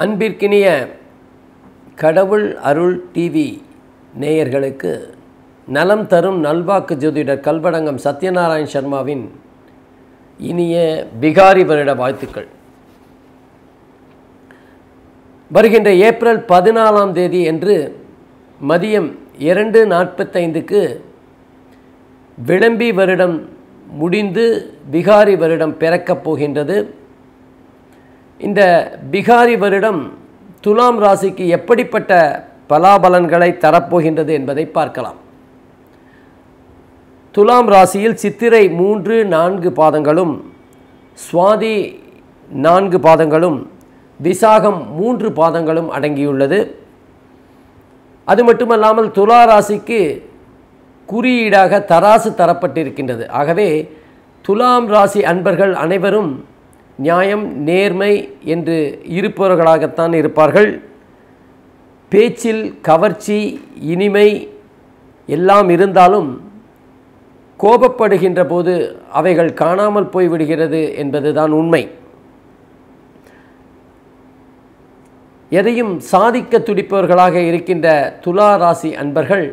அன்பிற்கினிய கடவுள் அருள் டிவி நேயர்களுக்கு நலம் தரும் நல்வாக்கு ஜோதிடர் கல்வடங்கம் சத்யநாராயண் சர்மாவின் இனிய பிகாரி வருட வாழ்த்துக்கள். வருகின்ற ஏப்ரல் 14ஆம் தேதி என்று மதியம் 2:45க்கு விளம்பி வருடம் முடிந்து பிகாரி வருடம் பிறக்கப் போகின்றது. இந்த பிகாரி வருடம் துலாம் ராசிக்கு எப்படிப்பட்ட பலாபலன்களை தரப்போகின்றது என்பதை பார்க்கலாம். துலாம் ராசியில் சித்திரை 3-4 பாதங்களும், சுவாதி 4 பாதங்களும், விசாகம் 3 பாதங்களும் அடங்கியுள்ளது. அது மட்டுமல்லாமல் துலா ராசிக்கு குறியீடாக தராசு தரப்பட்டிருக்கின்றது. ஆகவே துலாம் ராசி அன்பர்கள் அனைவரும் நியாயம் நேர்மை என்று இருப்பவர்களாகத்தான் இருப்பார்கள். பேச்சில் கவர்ச்சி இனிமை எல்லாம் இருந்தாலும் கோபப்படுகின்ற போது அவைகள் காணாமல் போய்விடுகிறது என்பதுதான் உண்மை. எதையும் சாதிக்க துடிப்பவர்களாக இருக்கின்ற துலா ராசி அன்பர்கள்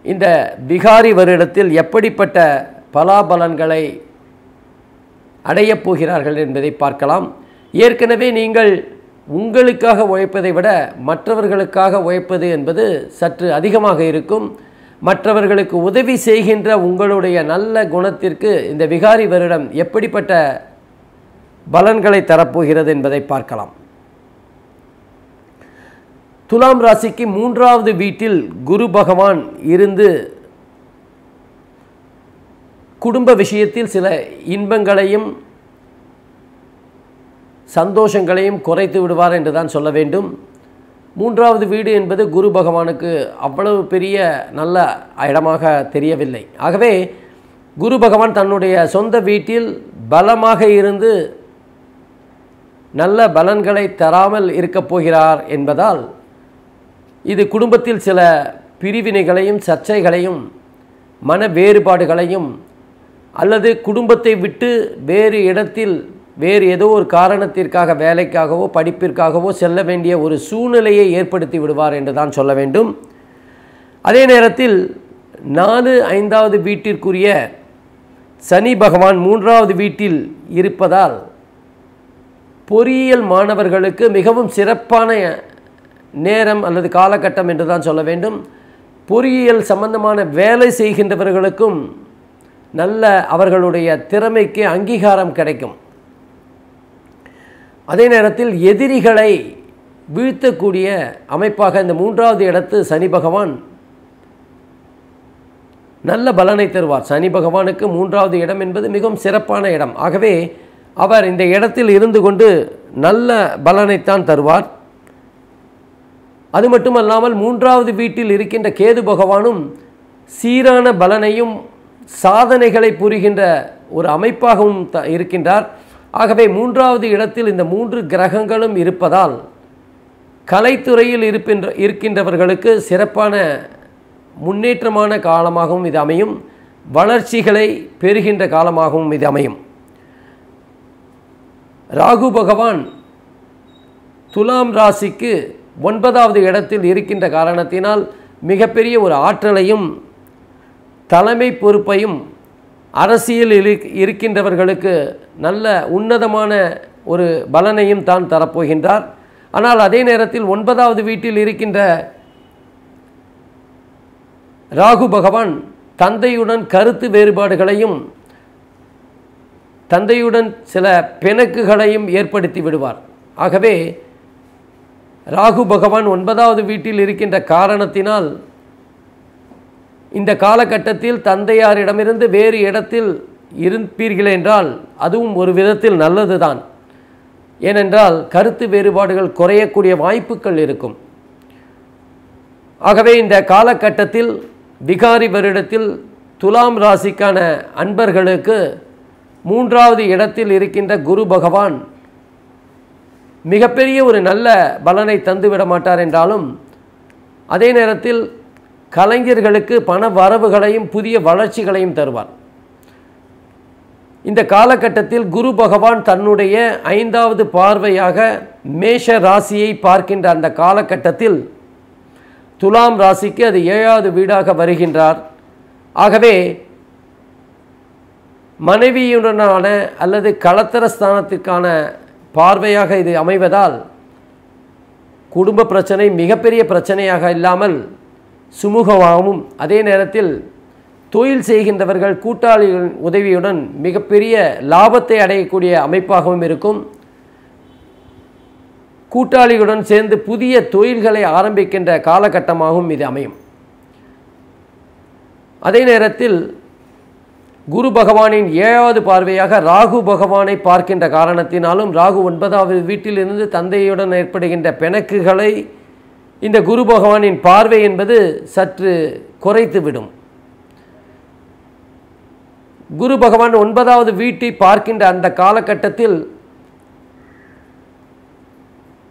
இந்த பிகாரி வருடத்தில் எப்படிப்பட்ட பலாபலன்களை அடையப் போகிறார்கள் என்பதை பார்க்கலாம். ஏற்கனவே நீங்கள் உங்களுக்காக உழைப்பதை விட மற்றவர்களுக்காக உழைப்பது என்பது சற்று அதிகமாக இருக்கும். மற்றவர்களுக்கு உதவி செய்கின்ற உங்களுடைய நல்ல குணத்திற்கு இந்த பிகாரி வருடம் எப்படிப்பட்ட பலன்களை தரப்போகிறது என்பதை பார்க்கலாம். துலாம் ராசிக்கு 3வது வீட்டில் குரு பகவான் இருந்து குடும்ப விஷயத்தில் சில இன்பங்களையும் சந்தோஷங்களையும் குறைத்து விடுவார் என்று தான் சொல்ல வேண்டும். 3வது வீடு என்பது குரு பகவானுக்கு அவ்வளவு பெரிய நல்ல இடமாக தெரியவில்லை. ஆகவே குரு பகவான் தன்னுடைய சொந்த வீட்டில் பலமாக இருந்து நல்ல பலன்களை தராமல் இருக்கப் போகிறார் என்பதால் இது குடும்பத்தில் சில பிரிவினைகளையும் சர்ச்சைகளையும் மன வேறுபாடுகளையும் அல்லது குடும்பத்தை விட்டு வேறு இடத்தில் வேறு ஏதோ ஒரு காரணத்திற்காக வேலைக்காகவோ படிப்பிற்காகவோ செல்ல வேண்டிய ஒரு சூழ்நிலையை ஏற்படுத்தி விடுவார் என்று தான் சொல்ல வேண்டும். அதே நேரத்தில் 4-5வது வீட்டிற்குரிய சனி பகவான் 3வது வீட்டில் இருப்பதால் பொறியியல் மாணவர்களுக்கு மிகவும் சிறப்பான நேரம் அல்லது காலகட்டம் என்று தான் சொல்ல வேண்டும். பொறியியல் சம்பந்தமான வேலை செய்கின்றவர்களுக்கும் நல்ல அவர்களுடைய திறமைக்கு அங்கீகாரம் கிடைக்கும். அதே நேரத்தில் எதிரிகளை வீழ்த்தக்கூடிய அமைப்பாக இந்த 3வது இடத்து சனி பகவான் நல்ல பலனை தருவார். சனி பகவானுக்கு 3வது இடம் என்பது மிகவும் சிறப்பான இடம். ஆகவே அவர் இந்த இடத்தில் இருந்து கொண்டு நல்ல பலனைத்தான் தருவார். அது மட்டுமல்லாமல் 3வது வீட்டில் இருக்கின்ற கேது பகவானும் சீரான பலனையும் சாதனைகளை புரிகின்ற ஒரு அமைப்பாகவும் இருக்கின்றார். ஆகவே 3வது இடத்தில் இந்த 3 கிரகங்களும் இருப்பதால் கலைத்துறையில் இருக்கின்றவர்களுக்கு சிறப்பான முன்னேற்றமான காலமாகவும் இது அமையும். வளர்ச்சிகளை பெறுகின்ற காலமாகவும் இது அமையும். ராகு பகவான் துலாம் ராசிக்கு 9வது இடத்தில் இருக்கின்ற காரணத்தினால் மிகப்பெரிய ஒரு ஆற்றலையும் தலைமை பொறுப்பையும் அரசியலில் இருக்கின்றவர்களுக்கு நல்ல உன்னதமான ஒரு பலனையும் தான் தரப்போகின்றார். ஆனால் அதே நேரத்தில் 9வது வீட்டில் இருக்கின்ற ராகு பகவான் தந்தையுடன் கருத்து வேறுபாடுகளையும் தந்தையுடன் சில பிணக்குகளையும் ஏற்படுத்தி விடுவார். ஆகவே ராகு பகவான் 9வது வீட்டில் இருக்கின்ற காரணத்தினால் இந்த காலகட்டத்தில் தந்தையாரிடமிருந்து வேறு இடத்தில் இருப்பீர்கள் என்றால் அதுவும் ஒரு விதத்தில் நல்லது தான். ஏனென்றால் கருத்து வேறுபாடுகள் குறையக்கூடிய வாய்ப்புகள் இருக்கும். ஆகவே இந்த காலகட்டத்தில் பிகாரி வருடத்தில் துலாம் ராசிக்கான அன்பர்களுக்கு 3வது இடத்தில் இருக்கின்ற குரு பகவான் மிகப்பெரிய ஒரு நல்ல பலனை தந்துவிட மாட்டார் என்றாலும் அதே நேரத்தில் கலைஞர்களுக்கு பண வரவுகளையும் புதிய வளர்ச்சிகளையும் தருவார். இந்த காலகட்டத்தில் குரு பகவான் தன்னுடைய 5வது பார்வையாக மேஷ ராசியை பார்க்கின்ற அந்த காலகட்டத்தில் துலாம் ராசிக்கு அது 7வது வீடாக வருகின்றார். ஆகவே மனைவியுடனான அல்லது களத்திர ஸ்தானத்திற்கான பார்வையாக இது அமைவதால் குடும்ப பிரச்சனை மிகப்பெரிய பிரச்சனையாக இல்லாமல் சுமூகமாகவும், அதே நேரத்தில் தொழில் செய்கின்றவர்கள் கூட்டாளிகளின் உதவியுடன் மிகப்பெரிய லாபத்தை அடையக்கூடிய அமைப்பாகவும் இருக்கும். கூட்டாளிகளுடன் சேர்ந்து புதிய தொழில்களை ஆரம்பிக்கின்ற காலகட்டமாகவும் இது அமையும். அதே நேரத்தில் குரு பகவானின் 7வது பார்வையாக ராகு பகவானை பார்க்கின்ற காரணத்தினாலும் ராகு 9வது வீட்டிலிருந்து தந்தையுடன் ஏற்படுகின்ற பிணக்குகளை இந்த குரு பகவானின் பார்வை என்பது சற்று குறைத்துவிடும். குரு பகவான் 9வது வீட்டை பார்க்கின்ற அந்த காலகட்டத்தில்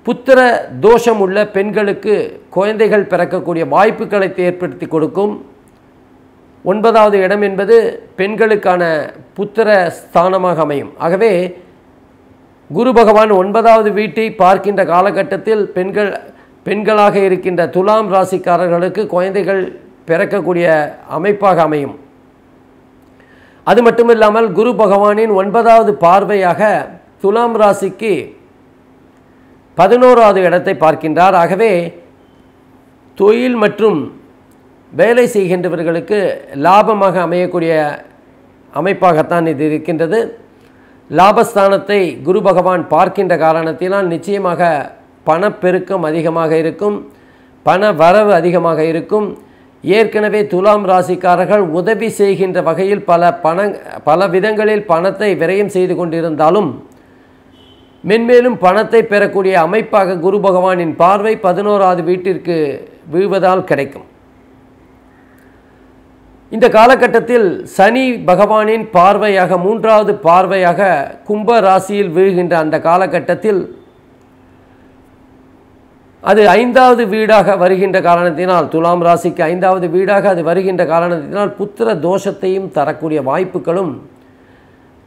புத்திர தோஷம் உள்ள பெண்களுக்கு குழந்தைகள் பிறக்கக்கூடிய வாய்ப்புகளை ஏற்படுத்தி கொடுக்கும். 9வது இடம் என்பது பெண்களுக்கான புத்திர ஸ்தானமாக அமையும். ஆகவே குரு பகவான் 9வது வீட்டை பார்க்கின்ற காலகட்டத்தில் பெண்களாக இருக்கின்ற துலாம் ராசிக்காரர்களுக்கு குழந்தைகள் பிறக்கக்கூடிய அமைப்பாக அமையும். அது மட்டுமில்லாமல் குரு பகவானின் 9வது பார்வையாக துலாம் ராசிக்கு 11வது இடத்தை பார்க்கின்றார். ஆகவே தொழில் மற்றும் வேலை செய்கின்றவர்களுக்கு லாபமாக அமையக்கூடிய அமைப்பாகத்தான் இது இருக்கின்றது. லாபஸ்தானத்தை குரு பகவான் பார்க்கின்ற காரணத்தினால் நிச்சயமாக பணப்பெருக்கம் அதிகமாக இருக்கும், பண வரவு அதிகமாக இருக்கும். ஏற்கனவே துலாம் ராசிக்காரர்கள் உதவி செய்கின்ற வகையில் பல விதங்களில் பணத்தை விரயம் செய்து கொண்டிருந்தாலும் மென்மேலும் பணத்தை பெறக்கூடிய அமைப்பாக குரு பகவானின் பார்வை 11வது வீட்டிற்கு வீழ்வதால் கிடைக்கும். இந்த காலகட்டத்தில் சனி பகவானின் பார்வையாக 3வது பார்வையாக கும்ப ராசியில் வீழ்கின்ற அந்த காலகட்டத்தில் அது 5வது வீடாக வருகின்ற காரணத்தினால், துலாம் ராசிக்கு 5வது வீடாக அது வருகின்ற காரணத்தினால் புத்திர தோஷத்தையும் தரக்கூடிய வாய்ப்புகளும்,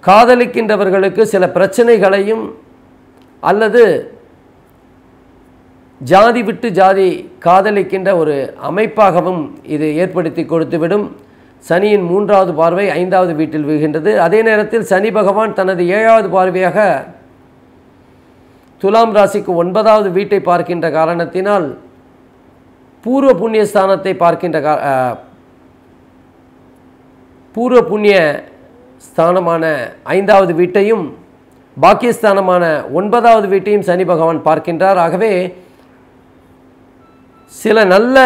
காதலிக்கின்றவர்களுக்கு சில பிரச்சனைகளையும் அல்லது ஜாதி விட்டு ஜாதி காதலிக்கின்ற ஒரு அமைப்பாகவும் இது ஏற்படுத்தி கொடுத்துவிடும். சனியின் 3வது பார்வை 5வது வீட்டில் வீழ்கின்றது. அதே நேரத்தில் சனி பகவான் தனது 7வது பார்வையாக துலாம் ராசிக்கு 9வது வீட்டை பார்க்கின்ற காரணத்தினால் பூர்வ புண்ணிய ஸ்தானத்தை பார்க்கின்ற பூர்வ புண்ணிய ஸ்தானமான 5வது வீட்டையும் பாக்கியஸ்தானமான 9வது வீட்டையும் சனி பகவான் பார்க்கின்றார். ஆகவே சில நல்ல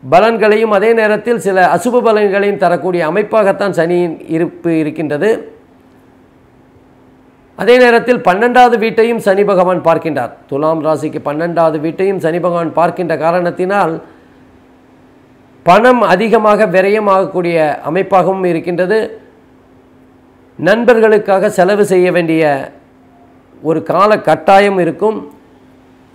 பலன்களையும் அதே நேரத்தில் சில அசுப பலன்களையும் தரக்கூடிய அமைப்பாகத்தான் சனியின் இருப்பு இருக்கின்றது. அதே நேரத்தில் 12வது வீட்டையும் சனி பகவான் பார்க்கின்றார். துலாம் ராசிக்கு 12வது வீட்டையும் சனி பகவான் பார்க்கின்ற காரணத்தினால் பணம் அதிகமாக விரயமாகக்கூடிய அமைப்பாகவும் இருக்கின்றது. நண்பர்களுக்காக செலவு செய்ய வேண்டிய ஒரு கால கட்டாயம் இருக்கும்.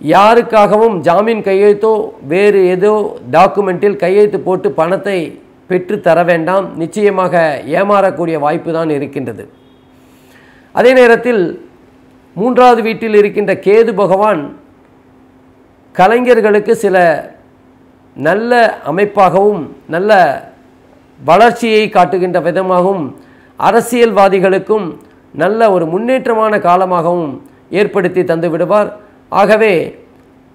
யாருக்காகவும் ஜாமீன் கையெழுத்தோ வேறு ஏதோ டாக்குமெண்ட்டில் கையெழுத்து போட்டு பணத்தை பெற்று தர வேண்டாம். நிச்சயமாக ஏமாறக்கூடிய வாய்ப்பு தான் இருக்கின்றது. அதே நேரத்தில் 3வது வீட்டில் இருக்கின்ற கேது பகவான் கலைஞர்களுக்கு சில நல்ல அமைப்பாகவும் நல்ல வளர்ச்சியை காட்டுகின்ற விதமாகவும் அரசியல்வாதிகளுக்கும் நல்ல ஒரு முன்னேற்றமான காலமாகவும் ஏற்படுத்தி தந்து விடுவார். ஆகவே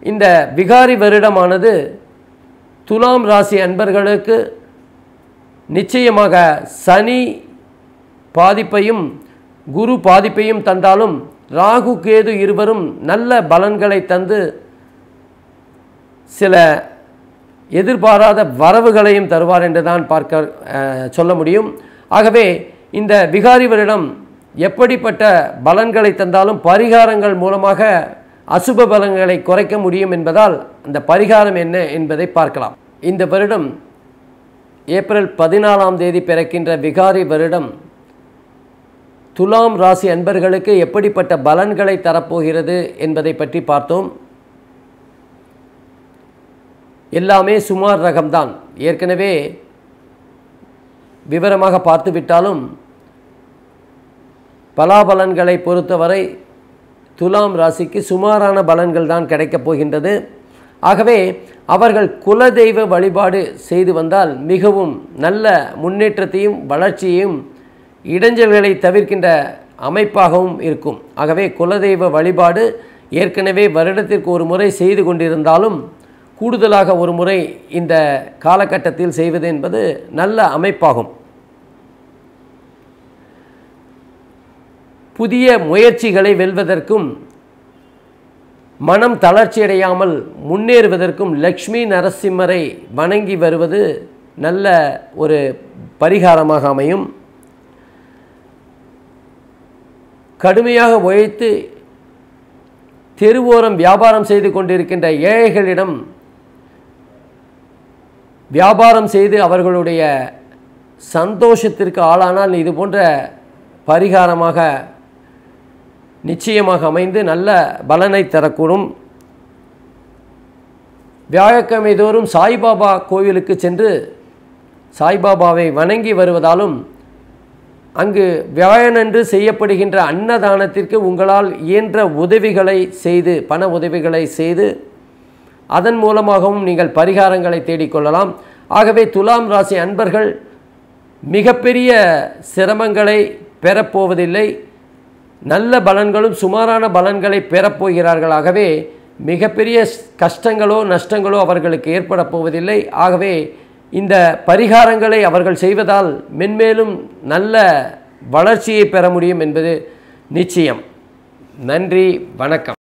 இந்த விகாரி வருடமானது துலாம் ராசி அன்பர்களுக்கு நிச்சயமாக சனி பாதிப்பையும் குரு பாதிப்பையும் தந்தாலும் ராகு கேது இருவரும் நல்ல பலன்களை தந்து சில எதிர்பாராத வரவுகளையும் தருவார் என்று தான் சொல்ல முடியும். ஆகவே இந்த விகாரி வருடம் எப்படிப்பட்ட பலன்களை தந்தாலும் பரிகாரங்கள் மூலமாக அசுப பலன்களை குறைக்க முடியும் என்பதால் அந்த பரிகாரம் என்ன என்பதை பார்க்கலாம். இந்த வருடம் ஏப்ரல் 14ஆம் தேதி பிறக்கின்ற விகாரி வருடம் துலாம் ராசி அன்பர்களுக்கு எப்படிப்பட்ட பலன்களை தரப்போகிறது என்பதை பற்றி பார்த்தோம். எல்லாமே சுமார் ரகம்தான். ஏற்கனவே விவரமாக பார்த்துவிட்டாலும் பலாபலன்களை பொறுத்தவரை துலாம் ராசிக்கு சுமாரான பலன்கள் தான் கிடைக்கப் போகின்றது. ஆகவே அவர்கள் குலதெய்வ வழிபாடு செய்து வந்தால் மிகவும் நல்ல முன்னேற்றத்தையும் வளர்ச்சியையும் இடைஞ்சல்களை தவிர்க்கின்ற அமைப்பாகவும் இருக்கும். ஆகவே குலதெய்வ வழிபாடு ஏற்கனவே வருடத்திற்கு ஒரு முறை செய்து கொண்டிருந்தாலும் கூடுதலாக ஒரு முறை இந்த காலகட்டத்தில் செய்வது என்பது நல்ல அமைப்பாகும். புதிய முயற்சிகளை வெல்வதற்கும் மனம் தளர்ச்சியடையாமல் முன்னேறுவதற்கும் லக்ஷ்மி நரசிம்மரை வணங்கி வருவது நல்ல ஒரு பரிகாரமாக அமையும். கடுமையாக உழைத்து தெருவோரம் வியாபாரம் செய்து கொண்டிருக்கின்ற ஏழைகளிடம் வியாபாரம் செய்து அவர்களுடைய சந்தோஷத்திற்கு ஆளானால் இது போன்ற பரிகாரமாக நிச்சயமாக அமைந்து நல்ல பலனை தரக்கூடும். வியாழக்கிழமை தோறும் சாய்பாபா கோவிலுக்கு சென்று சாய்பாபாவை வணங்கி வருவதாலும் அங்கு வியாழனன்று செய்யப்படுகின்ற அன்னதானத்திற்கு உங்களால் இயன்ற உதவிகளை செய்து பண உதவிகளை செய்து அதன் மூலமாகவும் நீங்கள் பரிகாரங்களை தேடிக்கொள்ளலாம். ஆகவே துலாம் ராசி அன்பர்கள் மிகப்பெரிய சிரமங்களை பெறப்போவதில்லை. நல்ல பலன்களும் சுமாரான பலன்களை பெறப்போகிறார்கள். ஆகவே மிகப்பெரிய கஷ்டங்களோ நஷ்டங்களோ அவர்களுக்கு ஏற்பட போவதில்லை. ஆகவே இந்த பரிகாரங்களை அவர்கள் செய்வதால் மென்மேலும் நல்ல வளர்ச்சியை பெற முடியும் என்பது நிச்சயம். நன்றி, வணக்கம்.